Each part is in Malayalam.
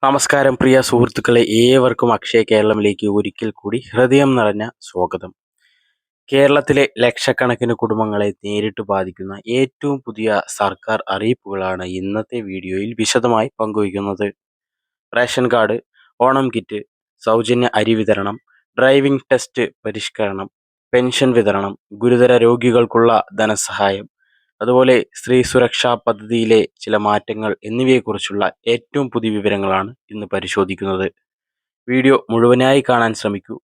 നമസ്കാരം പ്രിയ സുഹൃത്തുക്കളെ, ഏവർക്കും അക്ഷയ കേരളത്തിലേക്ക് ഒരിക്കൽ കൂടി ഹൃദയം നിറഞ്ഞ സ്വാഗതം. കേരളത്തിലെ ലക്ഷക്കണക്കിന് കുടുംബങ്ങളെ നേരിട്ട് ബാധിക്കുന്ന ഏറ്റവും പുതിയ സർക്കാർ അറിയിപ്പുകളാണ് ഇന്നത്തെ വീഡിയോയിൽ വിശദമായി പങ്കുവയ്ക്കുന്നത്. റേഷൻ കാർഡ്, ഓണം കിറ്റ്, സൗജന്യ അരി വിതരണം, ഡ്രൈവിംഗ് ടെസ്റ്റ് പരിഷ്കരണം, പെൻഷൻ വിതരണം, ഗുരുതര രോഗികൾക്കുള്ള ധനസഹായം, അതുപോലെ സ്ത്രീ സുരക്ഷാ പദ്ധതിയിലെ ചില മാറ്റങ്ങൾ എന്നിവയെക്കുറിച്ചുള്ള ഏറ്റവും പുതിയ വിവരങ്ങളാണ് ഇന്ന് പരിശോധിക്കുന്നത്. വീഡിയോ മുഴുവനായി കാണാൻ ശ്രമിക്കൂ,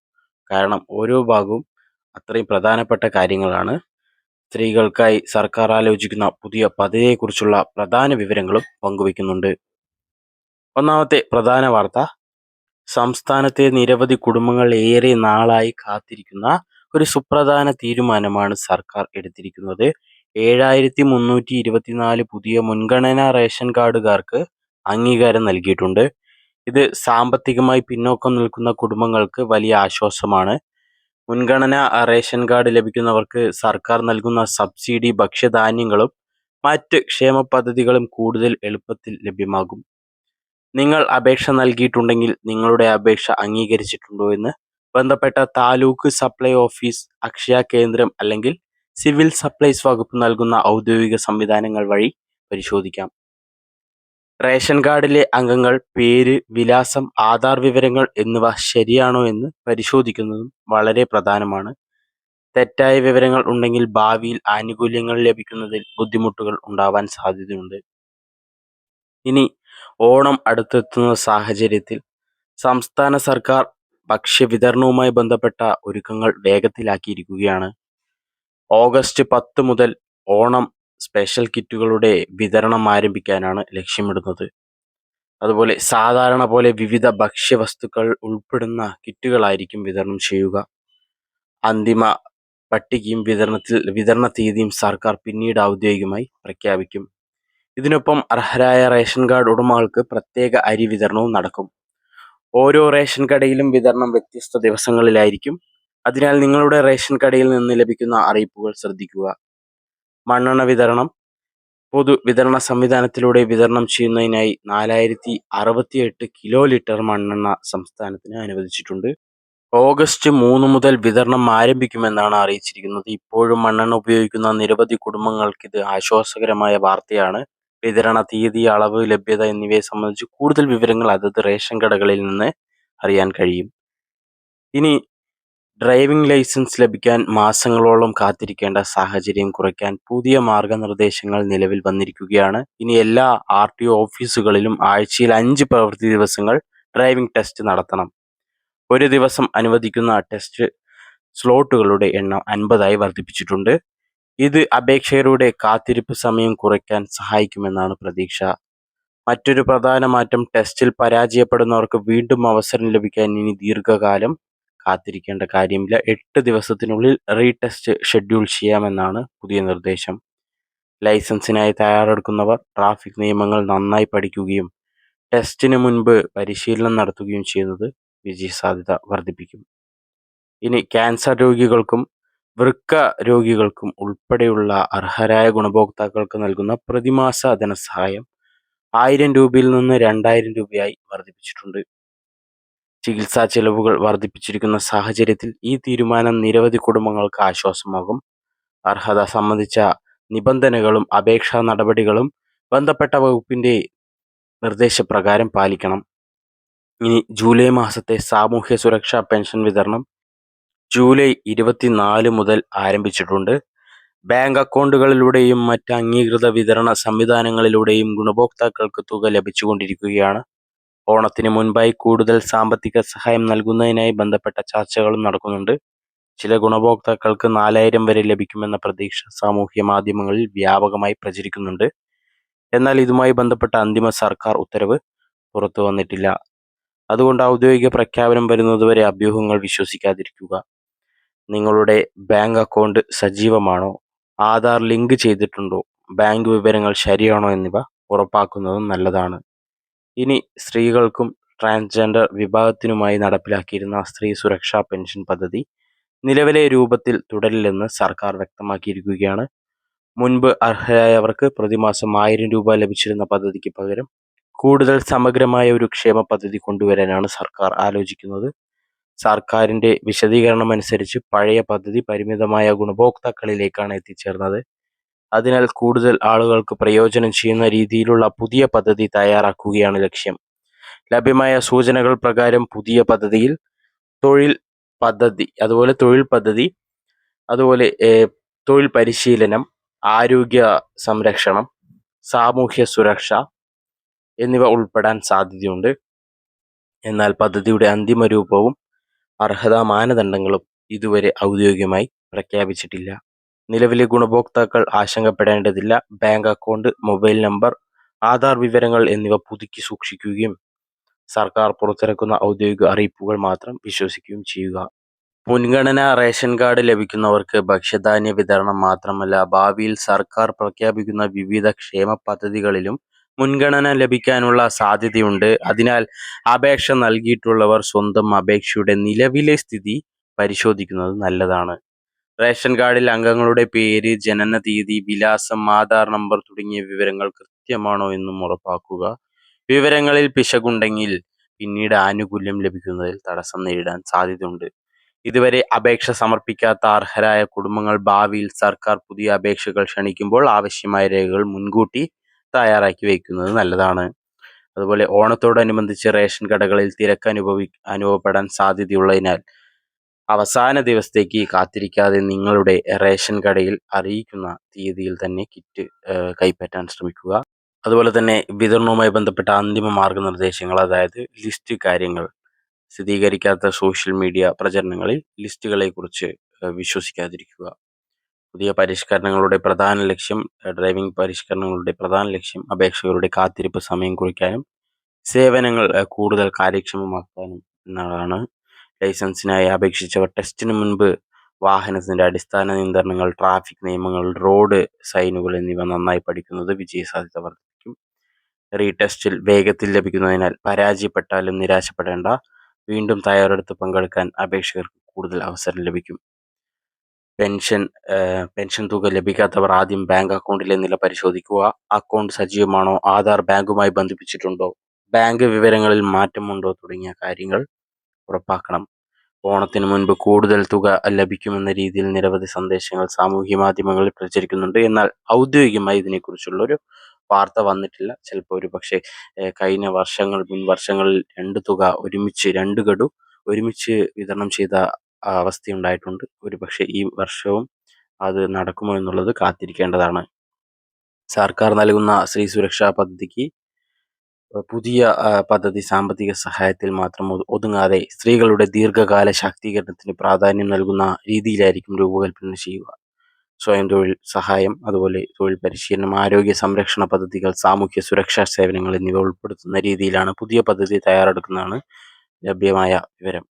കാരണം ഓരോ ഭാഗവും അത്രയും പ്രധാനപ്പെട്ട കാര്യങ്ങളാണ്. സ്ത്രീകൾക്കായി സർക്കാർ ആലോചിക്കുന്ന പുതിയ പദ്ധതിയെക്കുറിച്ചുള്ള പ്രധാന വിവരങ്ങളും പങ്കുവയ്ക്കുന്നുണ്ട്. ഒന്നാമത്തെ പ്രധാന വാർത്ത, സംസ്ഥാനത്തെ നിരവധി കുടുംബങ്ങൾ ഏറെ നാളായി കാത്തിരിക്കുന്ന ഒരു സുപ്രധാന തീരുമാനമാണ് സർക്കാർ എടുത്തിരിക്കുന്നത്. 7324 പുതിയ മുൻഗണനാ റേഷൻ കാർഡുകാർക്ക് അംഗീകാരം നൽകിയിട്ടുണ്ട്. ഇത് സാമ്പത്തികമായി പിന്നോക്കം നിൽക്കുന്ന കുടുംബങ്ങൾക്ക് വലിയ ആശ്വാസമാണ്. മുൻഗണനാ റേഷൻ കാർഡ് ലഭിക്കുന്നവർക്ക് സർക്കാർ നൽകുന്ന സബ്സിഡി, ഭക്ഷ്യധാന്യങ്ങളും മറ്റ് ക്ഷേമ പദ്ധതികളും കൂടുതൽ എളുപ്പത്തിൽ ലഭ്യമാകും. നിങ്ങൾ അപേക്ഷ നൽകിയിട്ടുണ്ടെങ്കിൽ നിങ്ങളുടെ അപേക്ഷ അംഗീകരിച്ചിട്ടുണ്ടോ എന്ന് ബന്ധപ്പെട്ട താലൂക്ക് സപ്ലൈ ഓഫീസ്, അക്ഷയ കേന്ദ്രം അല്ലെങ്കിൽ സിവിൽ സപ്ലൈസ് വകുപ്പ് നൽകുന്ന ഔദ്യോഗിക സംവിധാനങ്ങൾ വഴി പരിശോധിക്കാം. റേഷൻ കാർഡിലെ അംഗങ്ങൾ പേര്, വിലാസം, ആധാർ വിവരങ്ങൾ എന്നിവ ശരിയാണോ എന്ന് പരിശോധിക്കുന്നതും വളരെ പ്രധാനമാണ്. തെറ്റായ വിവരങ്ങൾ ഉണ്ടെങ്കിൽ ഭാവിയിൽ ആനുകൂല്യങ്ങൾ ലഭിക്കുന്നതിൽ ബുദ്ധിമുട്ടുകൾ ഉണ്ടാവാൻ സാധ്യതയുണ്ട്. ഇനി ഓണം അടുത്തെത്തുന്ന സാഹചര്യത്തിൽ സംസ്ഥാന സർക്കാർ ഭക്ഷ്യവിതരണവുമായി ബന്ധപ്പെട്ട ഒരുക്കങ്ങൾ വേഗത്തിലാക്കിയിരിക്കുകയാണ്. ഓഗസ്റ്റ് 10 മുതൽ ഓണം സ്പെഷ്യൽ കിറ്റുകളുടെ വിതരണം ആരംഭിക്കാനാണ് ലക്ഷ്യമിടുന്നത്. അതുപോലെ സാധാരണ പോലെ വിവിധ ഭക്ഷ്യവസ്തുക്കൾ ഉൾപ്പെടുന്ന കിറ്റുകളായിരിക്കും വിതരണം ചെയ്യുക. അന്തിമ പട്ടികയും വിതരണ തീയതിയും സർക്കാർ പിന്നീട് ഔദ്യോഗികമായി പ്രഖ്യാപിക്കും. ഇതിനൊപ്പം അർഹരായ റേഷൻ കാർഡ് ഉടമകൾക്ക് പ്രത്യേക അരി വിതരണവും നടക്കും. ഓരോ റേഷൻ കടയിലും വിതരണം വ്യത്യസ്ത ദിവസങ്ങളിലായിരിക്കും. അതിനാൽ നിങ്ങളുടെ റേഷൻ കടയിൽ നിന്ന് ലഭിക്കുന്ന അറിയിപ്പുകൾ ശ്രദ്ധിക്കുക. മണ്ണെണ്ണ വിതരണം, പൊതു വിതരണ സംവിധാനത്തിലൂടെ വിതരണം ചെയ്യുന്നതിനായി 4068 കിലോ ലിറ്റർ മണ്ണെണ്ണ സംസ്ഥാനത്തിന് അനുവദിച്ചിട്ടുണ്ട്. ഓഗസ്റ്റ് 3 മുതൽ വിതരണം ആരംഭിക്കുമെന്നാണ് അറിയിച്ചിരിക്കുന്നത്. ഇപ്പോഴും മണ്ണെണ്ണ ഉപയോഗിക്കുന്ന നിരവധി കുടുംബങ്ങൾക്ക് ഇത് ആശ്വാസകരമായ വാർത്തയാണ്. വിതരണ തീയതി, അളവ്, ലഭ്യത എന്നിവയെ സംബന്ധിച്ച് കൂടുതൽ വിവരങ്ങൾ അതത് റേഷൻ കടകളിൽ നിന്ന് അറിയാൻ കഴിയും. ഇനി ഡ്രൈവിംഗ് ലൈസൻസ് ലഭിക്കാൻ മാസങ്ങളോളം കാത്തിരിക്കേണ്ട സാഹചര്യം കുറയ്ക്കാൻ പുതിയ മാർഗനിർദ്ദേശങ്ങൾ നിലവിൽ വന്നിരിക്കുകയാണ്. ഇനി എല്ലാ RTO ഓഫീസുകളിലും ആഴ്ചയിൽ 5 പ്രവൃത്തി ദിവസങ്ങൾ ഡ്രൈവിംഗ് ടെസ്റ്റ് നടത്തണം. ഒരു ദിവസം അനുവദിക്കുന്ന ടെസ്റ്റ് സ്ലോട്ടുകളുടെ എണ്ണം 50ആയി വർദ്ധിപ്പിച്ചിട്ടുണ്ട്. ഇത് അപേക്ഷകരുടെ കാത്തിരിപ്പ് സമയം കുറയ്ക്കാൻ സഹായിക്കുമെന്നാണ് പ്രതീക്ഷ. മറ്റൊരു പ്രധാന മാറ്റം, ടെസ്റ്റിൽ പരാജയപ്പെടുന്നവർക്ക് വീണ്ടും അവസരം ലഭിക്കാൻ ഇനി ദീർഘകാലം കാത്തിരിക്കേണ്ട കാര്യമില്ല. 8 ദിവസത്തിനുള്ളിൽ റീടെസ്റ്റ് ഷെഡ്യൂൾ ചെയ്യാമെന്നാണ് പുതിയ നിർദ്ദേശം. ലൈസൻസിനായി തയ്യാറെടുക്കുന്നവർ ട്രാഫിക് നിയമങ്ങൾ നന്നായി പഠിക്കുകയും ടെസ്റ്റിന് മുൻപ് പരിശീലനം നടത്തുകയും ചെയ്യുന്നത് വിജയസാധ്യത വർദ്ധിപ്പിക്കും. ഇനി ക്യാൻസർ രോഗികൾക്കും വൃക്ക രോഗികൾക്കും ഉൾപ്പെടെയുള്ള അർഹരായ ഗുണഭോക്താക്കൾക്ക് നൽകുന്ന പ്രതിമാസ ധനസഹായം 1000 രൂപയിൽ നിന്ന് 2000 രൂപയായി വർദ്ധിപ്പിച്ചിട്ടുണ്ട്. ചികിത്സാ ചെലവുകൾ വർദ്ധിപ്പിച്ചിരിക്കുന്ന സാഹചര്യത്തിൽ ഈ തീരുമാനം നിരവധി കുടുംബങ്ങൾക്ക് ആശ്വാസമാകും. അർഹത സംബന്ധിച്ച നിബന്ധനകളും അപേക്ഷാ നടപടികളും ബന്ധപ്പെട്ട വകുപ്പിന്റെ നിർദ്ദേശപ്രകാരം പാലിക്കണം. ഇനി ജൂലൈ മാസത്തെ സാമൂഹ്യ സുരക്ഷാ പെൻഷൻ വിതരണം ജൂലൈ 24 മുതൽ ആരംഭിച്ചിട്ടുണ്ട്. ബാങ്ക് അക്കൗണ്ടുകളിലൂടെയും മറ്റ് അംഗീകൃത വിതരണ സംവിധാനങ്ങളിലൂടെയും ഗുണഭോക്താക്കൾക്ക് തുക ലഭിച്ചുകൊണ്ടിരിക്കുകയാണ്. ഓണത്തിന് മുൻപായി കൂടുതൽ സാമ്പത്തിക സഹായം നൽകുന്നതിനായി ബന്ധപ്പെട്ട ചർച്ചകളും നടക്കുന്നുണ്ട്. ചില ഗുണഭോക്താക്കൾക്ക് 4000 വരെ ലഭിക്കുമെന്ന പ്രതീക്ഷ സാമൂഹ്യ മാധ്യമങ്ങളിൽ വ്യാപകമായി പ്രചരിക്കുന്നുണ്ട്. എന്നാൽ ഇതുമായി ബന്ധപ്പെട്ട അന്തിമ സർക്കാർ ഉത്തരവ് പുറത്തു വന്നിട്ടില്ല. അതുകൊണ്ട് ഔദ്യോഗിക പ്രഖ്യാപനം വരുന്നതുവരെ അഭ്യൂഹങ്ങൾ വിശ്വസിക്കാതിരിക്കുക. നിങ്ങളുടെ ബാങ്ക് അക്കൗണ്ട് സജീവമാണോ, ആധാർ ലിങ്ക് ചെയ്തിട്ടുണ്ടോ, ബാങ്ക് വിവരങ്ങൾ ശരിയാണോ എന്നിവ ഉറപ്പാക്കുന്നതും നല്ലതാണ്. ഇനി സ്ത്രീകൾക്കും ട്രാൻസ്ജെൻഡർ വിഭാഗത്തിനുമായി നടപ്പിലാക്കിയിരുന്ന സ്ത്രീ സുരക്ഷാ പെൻഷൻ പദ്ധതി നിലവിലെ രൂപത്തിൽ തുടരില്ലെന്ന് സർക്കാർ വ്യക്തമാക്കിയിരിക്കുകയാണ്. മുൻപ് അർഹരായവർക്ക് പ്രതിമാസം 1000 രൂപ ലഭിച്ചിരുന്ന പദ്ധതിക്ക് പകരം കൂടുതൽ സമഗ്രമായ ഒരു ക്ഷേമ പദ്ധതി കൊണ്ടുവരാനാണ് സർക്കാർ ആലോചിക്കുന്നത്. സർക്കാരിന്റെ വിശദീകരണം അനുസരിച്ച് പഴയ പദ്ധതി പരിമിതമായ ഗുണഭോക്താക്കളിലേക്കാണ് എത്തിച്ചേർന്നത്. അതിനാൽ കൂടുതൽ ആളുകൾക്ക് പ്രയോജനം ചെയ്യുന്ന രീതിയിലുള്ള പുതിയ പദ്ധതി തയ്യാറാക്കുകയാണ് ലക്ഷ്യം. ലഭ്യമായ സൂചനകൾ പ്രകാരം പുതിയ പദ്ധതിയിൽ തൊഴിൽ പദ്ധതി, അതുപോലെ തൊഴിൽ പരിശീലനം, ആരോഗ്യ സംരക്ഷണം, സാമൂഹ്യ സുരക്ഷ എന്നിവ ഉൾപ്പെടാൻ സാധ്യതയുണ്ട്. എന്നാൽ പദ്ധതിയുടെ അന്തിമ രൂപവും അർഹതാ മാനദണ്ഡങ്ങളും ഇതുവരെ ഔദ്യോഗികമായി പ്രഖ്യാപിച്ചിട്ടില്ല. നിലവിലെ ഗുണഭോക്താക്കൾ ആശങ്കപ്പെടേണ്ടതില്ല. Bank account, mobile number, Aadhaar വിവരങ്ങൾ എന്നിവ പുതുക്കി സൂക്ഷിക്കുകയും സർക്കാർ പുറത്തിറക്കുന്ന ഔദ്യോഗിക അറിയിപ്പുകൾ മാത്രം വിശ്വസിക്കുകയും ചെയ്യുക. മുൻഗണനാ റേഷൻ കാർഡ് ലഭിക്കുന്നവർക്ക് ഭക്ഷ്യധാന്യ വിതരണം മാത്രമല്ല, ഭാവിയിൽ സർക്കാർ പ്രഖ്യാപിക്കുന്ന വിവിധ ക്ഷേമ പദ്ധതികളിലും മുൻഗണന ലഭിക്കാനുള്ള സാധ്യതയുണ്ട്. അതിനാൽ അപേക്ഷ നൽകിയിട്ടുള്ളവർ സ്വന്തം അപേക്ഷയുടെ നിലവിലെ സ്ഥിതി പരിശോധിക്കുന്നത് നല്ലതാണ്. റേഷൻ കാർഡിൽ അംഗങ്ങളുടെ പേര്, ജനന തീയതി, വിലാസം, ആധാർ നമ്പർ തുടങ്ങിയ വിവരങ്ങൾ കൃത്യമാണോ എന്നും ഉറപ്പാക്കുക. വിവരങ്ങളിൽ പിശകുണ്ടെങ്കിൽ പിന്നീട് ആനുകൂല്യം ലഭിക്കുന്നതിൽ തടസ്സം നേരിടാൻ സാധ്യതയുണ്ട്. ഇതുവരെ അപേക്ഷ സമർപ്പിക്കാത്ത അർഹരായ കുടുംബങ്ങൾ ഭാവിയിൽ സർക്കാർ പുതിയ അപേക്ഷകൾ ക്ഷണിക്കുമ്പോൾ ആവശ്യമായ രേഖകൾ മുൻകൂട്ടി തയ്യാറാക്കി വയ്ക്കുന്നത് നല്ലതാണ്. അതുപോലെ ഓണത്തോടനുബന്ധിച്ച് റേഷൻ കടകളിൽ തിരക്ക് അനുഭവപ്പെടാൻ സാധ്യതയുള്ളതിനാൽ അവസാന ദിവസത്തേക്ക് കാത്തിരിക്കാതെ നിങ്ങളുടെ റേഷൻ കടയിൽ അറിയിക്കുന്ന തീയതിയിൽ തന്നെ കിറ്റ് കൈപ്പറ്റാൻ ശ്രമിക്കുക. അതുപോലെ തന്നെ വിതരണവുമായി ബന്ധപ്പെട്ട അന്തിമ മാർഗനിർദ്ദേശങ്ങൾ, അതായത് ലിസ്റ്റ് കാര്യങ്ങൾ, സ്ഥിരീകരിക്കാത്ത സോഷ്യൽ മീഡിയ പ്രചരണങ്ങളിൽ ലിസ്റ്റുകളെക്കുറിച്ച് വിശ്വസിക്കാതിരിക്കുക. ഡ്രൈവിംഗ് പരിഷ്കരണങ്ങളുടെ പ്രധാന ലക്ഷ്യം അപേക്ഷകരുടെ കാത്തിരിപ്പ് സമയം കുറയ്ക്കാനും സേവനങ്ങൾ കൂടുതൽ കാര്യക്ഷമമാക്കാനും എന്നതാണ്. ലൈസൻസിനായി അപേക്ഷിച്ചവർ ടെസ്റ്റിന് മുൻപ് വാഹനത്തിന്റെ അടിസ്ഥാന നിയന്ത്രണങ്ങൾ, ട്രാഫിക് നിയമങ്ങൾ, റോഡ് സൈനുകൾ എന്നിവ നന്നായി പഠിക്കുന്നത് വിജയസാധ്യത വർദ്ധിപ്പിക്കും. റീടെസ്റ്റിൽ വേഗത്തിൽ ലഭിക്കുന്നതിനാൽ പരാജയപ്പെട്ടാലും നിരാശപ്പെടേണ്ട. വീണ്ടും തയ്യാറെടുത്ത് പങ്കെടുക്കാൻ അപേക്ഷകർക്ക് കൂടുതൽ അവസരം ലഭിക്കും. പെൻഷൻ തുക ലഭിക്കാത്തവർ ആദ്യം ബാങ്ക് അക്കൗണ്ടിലെ നില പരിശോധിക്കുക. അക്കൗണ്ട് സജീവമാണോ, ആധാർ ബാങ്കുമായി ബന്ധിപ്പിച്ചിട്ടുണ്ടോ, ബാങ്ക് വിവരങ്ങളിൽ മാറ്റമുണ്ടോ തുടങ്ങിയ കാര്യങ്ങൾ ഉറപ്പാക്കണം. ഓണത്തിന് മുൻപ് കൂടുതൽ തുക ലഭിക്കുമെന്ന രീതിയിൽ നിരവധി സന്ദേശങ്ങൾ സാമൂഹ്യ മാധ്യമങ്ങളിൽ പ്രചരിക്കുന്നുണ്ട്. എന്നാൽ ഔദ്യോഗികമായി ഇതിനെക്കുറിച്ചുള്ളൊരു വാർത്ത വന്നിട്ടില്ല. ചിലപ്പോൾ പക്ഷേ കഴിഞ്ഞ മുൻ വർഷങ്ങളിൽ രണ്ട് ഗഡു ഒരുമിച്ച് വിതരണം ചെയ്ത അവസ്ഥയുണ്ടായിട്ടുണ്ട്. പക്ഷേ ഈ വർഷവും അത് നടക്കുമോ എന്നുള്ളത് കാത്തിരിക്കേണ്ടതാണ്. സർക്കാർ നൽകുന്ന സ്ത്രീ സുരക്ഷാ പദ്ധതിക്ക് പുതിയ പദ്ധതി സാമ്പത്തിക സഹായത്തിൽ മാത്രം ഒതുങ്ങാതെ സ്ത്രീകളുടെ ദീർഘകാല ശാക്തീകരണത്തിന് പ്രാധാന്യം നൽകുന്ന രീതിയിലായിരിക്കും രൂപകൽപ്പന ചെയ്യുക. സ്വയം തൊഴിൽ സഹായം, അതുപോലെ തൊഴിൽ പരിശീലനം, ആരോഗ്യ സംരക്ഷണ പദ്ധതികൾ, സാമൂഹ്യ സുരക്ഷാ സേവനങ്ങൾ എന്നിവ ഉൾപ്പെടുത്തുന്ന രീതിയിലാണ് പുതിയ പദ്ധതി തയ്യാറെടുക്കുന്നതാണ് ലഭ്യമായ വിവരം.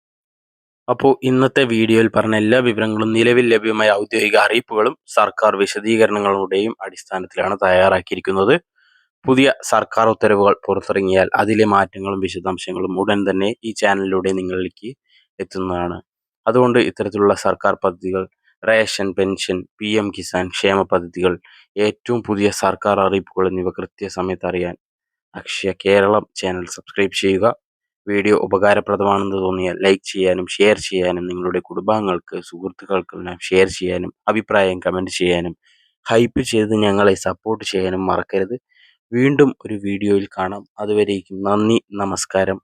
അപ്പോൾ ഇന്നത്തെ വീഡിയോയിൽ പറഞ്ഞ എല്ലാ വിവരങ്ങളും നിലവിൽ ലഭ്യമായ ഔദ്യോഗിക അറിയിപ്പുകളും സർക്കാർ വിശദീകരണങ്ങളുടെയും അടിസ്ഥാനത്തിലാണ് തയ്യാറാക്കിയിരിക്കുന്നത്. പുതിയ സർക്കാർ ഉത്തരവുകൾ പുറത്തിറങ്ങിയാൽ അതിലെ മാറ്റങ്ങളും വിശദാംശങ്ങളും ഉടൻ തന്നെ ഈ ചാനലിലൂടെ നിങ്ങളിലേക്ക് എത്തുന്നതാണ്. അതുകൊണ്ട് ഇത്തരത്തിലുള്ള സർക്കാർ പദ്ധതികൾ, റേഷൻ, പെൻഷൻ, PM കിസാൻ ക്ഷേമ പദ്ധതികൾ, ഏറ്റവും പുതിയ സർക്കാർ അറിയിപ്പുകൾ എന്നിവ കൃത്യസമയത്ത് അറിയാൻ അക്ഷയ കേരളം ചാനൽ സബ്സ്ക്രൈബ് ചെയ്യുക. വീഡിയോ ഉപകാരപ്രദമാണെന്ന് തോന്നിയാൽ ലൈക്ക് ചെയ്യാനും ഷെയർ ചെയ്യാനും നിങ്ങളുടെ കുടുംബാംഗങ്ങൾക്ക്, സുഹൃത്തുക്കൾക്കെല്ലാം ഷെയർ ചെയ്യാനും അഭിപ്രായം കമൻറ്റ് ചെയ്യാനും ഹൈപ്പ് ചെയ്ത് ഞങ്ങളെ സപ്പോർട്ട് ചെയ്യാനും മറക്കരുത്. വീണ്ടും ഒരു വീഡിയോയിൽ കാണാം. അതുവരേക്കും നന്ദി, നമസ്കാരം.